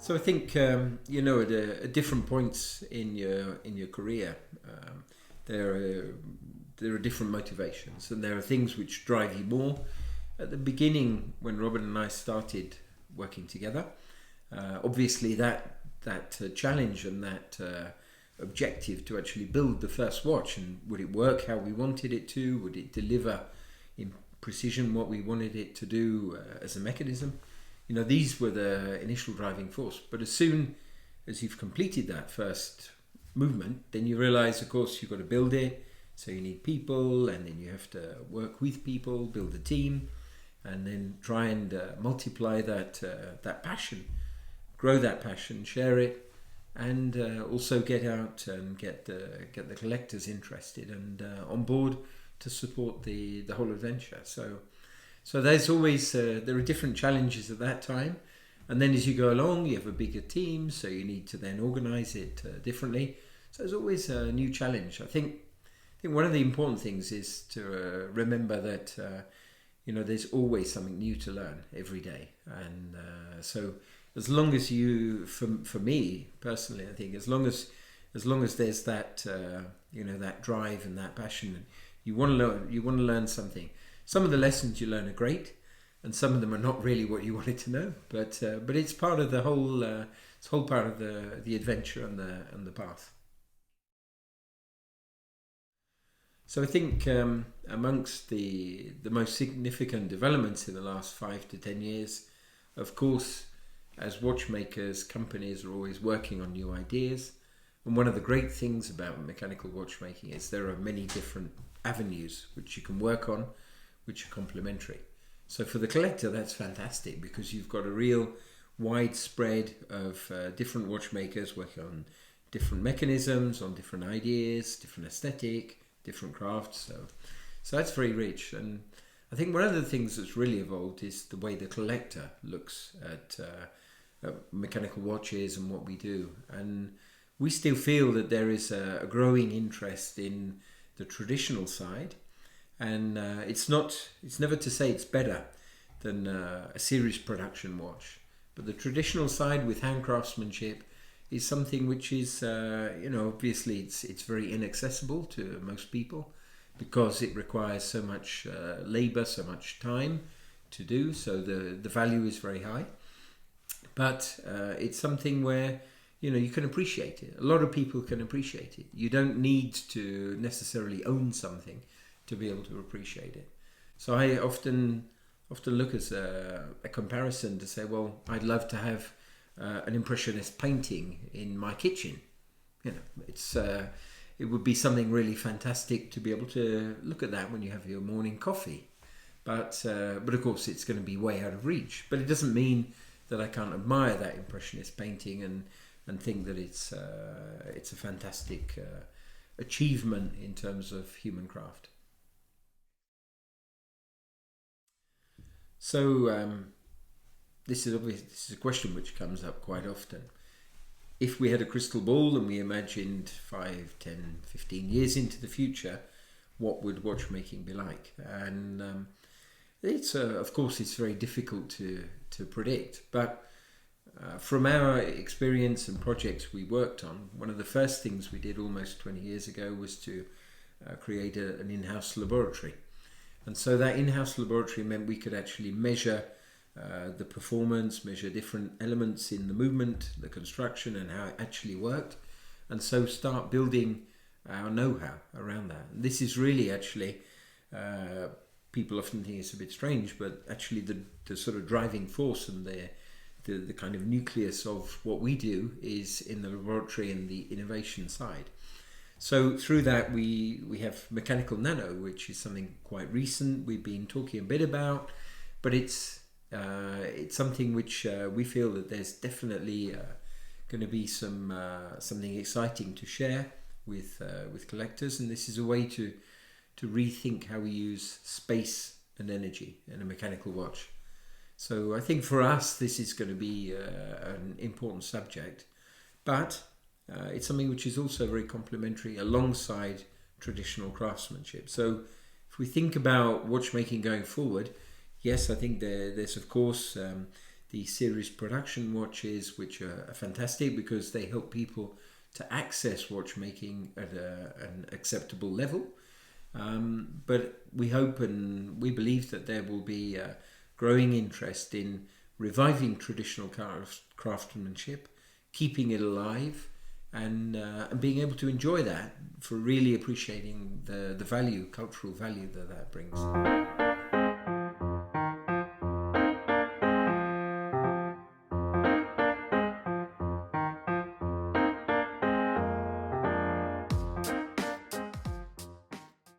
So I think at different points in your career, there are different motivations, and there are things which drive you more. At the beginning, when Robert and I started working together, obviously that challenge and that objective to actually build the first watch, and would it work how we wanted it to? Would it deliver in precision what we wanted it to do as a mechanism? These were the initial driving force. But as soon as you've completed that first movement, then you realize, of course, you've got to build it. So you need people, and then you have to work with people, build a team, and then try and multiply that passion, grow that passion, share it, and also get out and get the collectors interested and on board to support the whole adventure. So there's always there are different challenges at that time, and then as you go along, you have a bigger team, so you need to then organise it differently. So there's always a new challenge. I think one of the important things is to remember that there's always something new to learn every day, and so as long as you, for me personally, I think as long as there's that that drive and that passion, you want to learn something. Some of the lessons you learn are great, and some of them are not really what you wanted to know. But it's part of the whole. It's whole part of the adventure and the path. So I think amongst the most significant developments in the last 5 to 10 years, of course, as watchmakers, companies are always working on new ideas. And one of the great things about mechanical watchmaking is there are many different avenues which you can work on, which are complementary. So for the collector, that's fantastic, because you've got a real wide spread of different watchmakers working on different mechanisms, on different ideas, different aesthetic, different crafts. So that's very rich. And I think one of the things that's really evolved is the way the collector looks at mechanical watches and what we do. And we still feel that there is a growing interest in the traditional side. And it's never to say it's better than a series production watch, but the traditional side with hand craftsmanship is something which is obviously it's very inaccessible to most people, because it requires so much labor, so much time to do, so the value is very high. But it's something where you can appreciate it. A lot of people can appreciate it. You don't need to necessarily own something to be able to appreciate it. So I often look as a comparison to say, well, I'd love to have an impressionist painting in my kitchen. It would be something really fantastic to be able to look at that when you have your morning coffee. But of course, it's going to be way out of reach. But it doesn't mean that I can't admire that impressionist painting and think that it's a fantastic achievement in terms of human craft. So this is a question which comes up quite often. If we had a crystal ball and we imagined 5, 10, 15 years into the future, what would watchmaking be like? And it's of course it's very difficult to predict, but from our experience and projects we worked on, one of the first things we did almost 20 years ago was to create an in-house laboratory. And so that in-house laboratory meant we could actually measure the performance, measure different elements in the movement, the construction, and how it actually worked, and so start building our know-how around that. And this is really actually, people often think it's a bit strange, but actually the sort of driving force and the kind of nucleus of what we do is in the laboratory and the innovation side. So through that we have mechanical nano, which is something quite recent we've been talking a bit about, but it's something which we feel that there's definitely going to be something exciting to share with collectors, and this is a way to rethink how we use space and energy in a mechanical watch. So I think for us this is going to be an important subject, but it's something which is also very complementary alongside traditional craftsmanship. So if we think about watchmaking going forward, yes, I think there's of course the series production watches, which are fantastic because they help people to access watchmaking at an acceptable level. But we hope and we believe that there will be a growing interest in reviving traditional craftsmanship, keeping it alive, and being able to enjoy that for really appreciating the value, cultural value that brings.